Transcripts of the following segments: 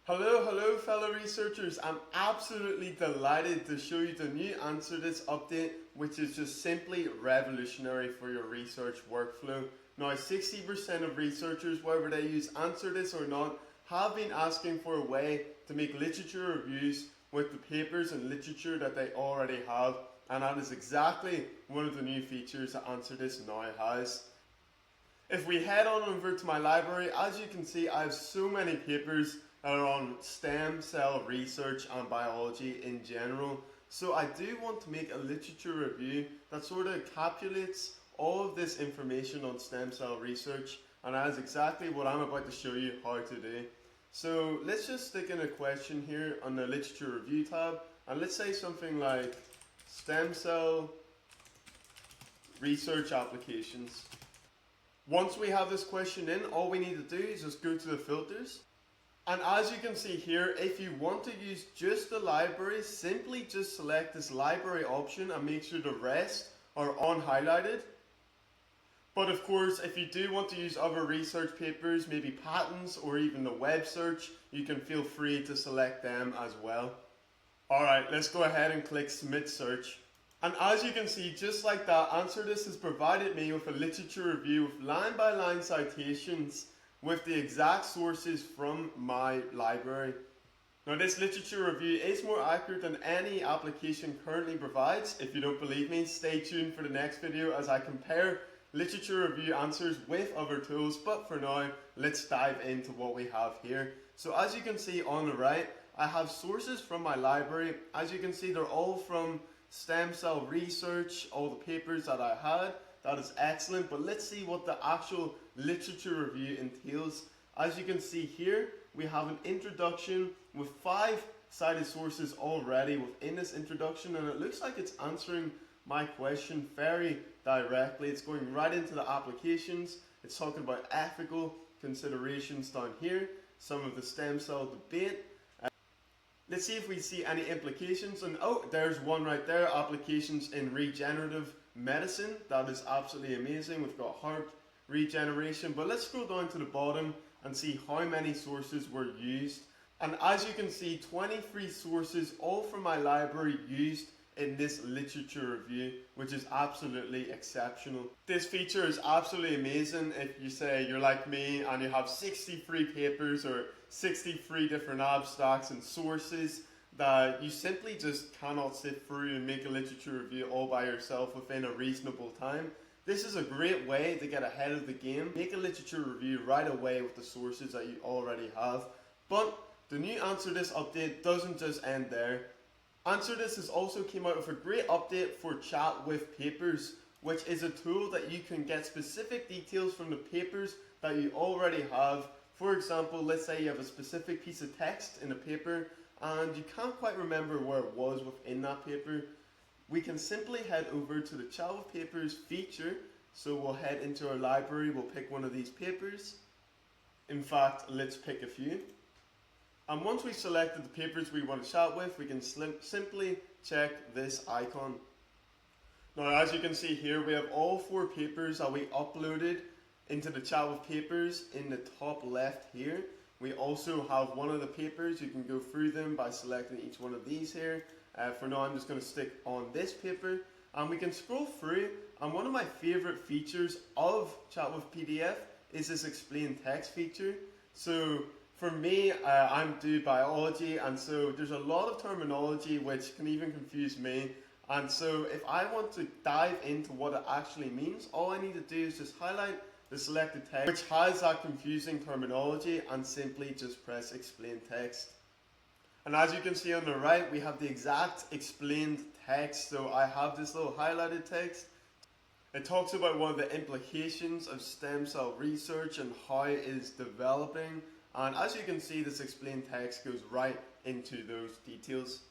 Hello fellow researchers. I'm absolutely delighted to show you the new AnswerThis update, which is just simply revolutionary for your research workflow. Now 60% of researchers, whether they use AnswerThis or not, have been asking for a way to make literature reviews with the papers and literature that they already have, and that is exactly one of the new features that AnswerThis now has. If we head on over to my library, as you can see, I have so many papers that are on stem cell research and biology in general. So I do want to make a literature review that sort of encapsulates all of this information on stem cell research, and that is exactly what I'm about to show you how to do. So let's just stick in a question here on the literature review tab, and let's say something like stem cell research applications. Once we have this question in, all we need to do is just go to the filters. And as you can see here, if you want to use just the library, simply just select this library option and make sure the rest are unhighlighted. But of course, if you do want to use other research papers, maybe patents or even the web search, you can feel free to select them as well. Alright, let's go ahead and click Submit Search. And as you can see, just like that, AnswerThis has provided me with a literature review with line-by-line citations with the exact sources from my library. Now this literature review is more accurate than any application currently provides. If you don't believe me, stay tuned for the next video as I compare literature review answers with other tools. But for now, let's dive into what we have here. So as you can see on the right, I have sources from my library. As you can see, they're all from stem cell research, all the papers that I had. That is excellent, but let's see what the actual literature review entails. As you can see here, we have an introduction with 5 cited sources already within this introduction, and it looks like it's answering my question very directly. It's going right into the applications. It's talking about ethical considerations down here, some of the stem cell debate. Let's see if we see any implications, and oh, there's one right there, applications in regenerative medicine. That is absolutely amazing. We've got heart regeneration, but let's scroll down to the bottom and see how many sources were used. And as you can see, 23 sources, all from my library, used in this literature review, which is absolutely exceptional. This feature is absolutely amazing if you say you're like me and you have 63 papers or 63 different abstracts and sources that you simply just cannot sit through and make a literature review all by yourself within a reasonable time. This is a great way to get ahead of the game. Make a literature review right away with the sources that you already have. But the new AnswerThis update doesn't just end there. AnswerThis has also came out with a great update for chat with papers, which is a tool that you can get specific details from the papers that you already have. For example, let's say you have a specific piece of text in a paper and you can't quite remember where it was within that paper. We can simply head over to the Chat with Papers feature. So we'll head into our library, we'll pick one of these papers. In fact, let's pick a few. And once we've selected the papers we want to chat with, we can simply check this icon. Now as you can see here, we have all 4 papers that we uploaded into the Chat with Papers in the top left here. We also have one of the papers. You can go through them by selecting each one of these here. For now I'm just going to stick on this paper, and we can scroll through, and one of my favorite features of Chat with PDF is this explain text feature. So for me, I'm doing biology, and so there's a lot of terminology which can even confuse me. And so if I want to dive into what it actually means, all I need to do is just highlight the selected text which has that confusing terminology and simply just press explain text. And as you can see on the right, we have the exact explained text. So I have this little highlighted text. It talks about one of the implications of stem cell research and how it is developing. And as you can see, this explained text goes right into those details.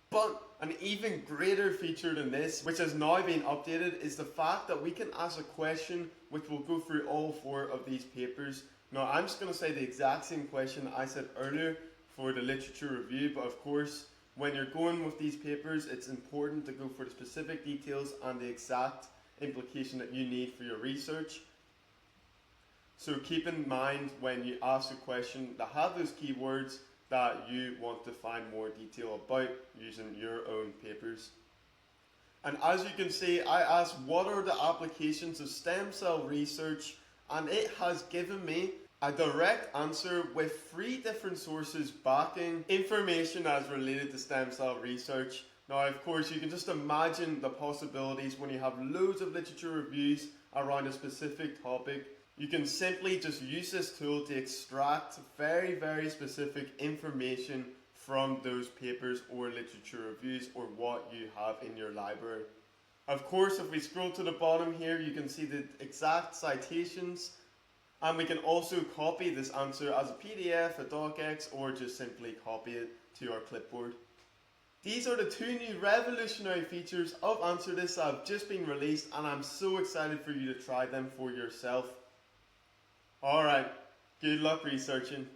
But an even greater feature than this, which has now been updated, is the fact that we can ask a question which will go through all 4 of these papers. Now I'm just going to say the exact same question I said earlier for the literature review, but of course when you're going with these papers, it's important to go for the specific details and the exact implication that you need for your research. So keep in mind when you ask a question to have those keywords that you want to find more detail about using your own papers. And as you can see, I asked what are the applications of stem cell research, and it has given me a direct answer with 3 different sources backing information as related to stem cell research. Now, of course, you can just imagine the possibilities when you have loads of literature reviews around a specific topic. You can simply just use this tool to extract very, very specific information from those papers or literature reviews or what you have in your library. Of course, if we scroll to the bottom here, you can see the exact citations, and we can also copy this answer as a PDF, a docx, or just simply copy it to our clipboard. These are the 2 new revolutionary features of AnswerThis that have just been released, and I'm so excited for you to try them for yourself. Alright, good luck researching.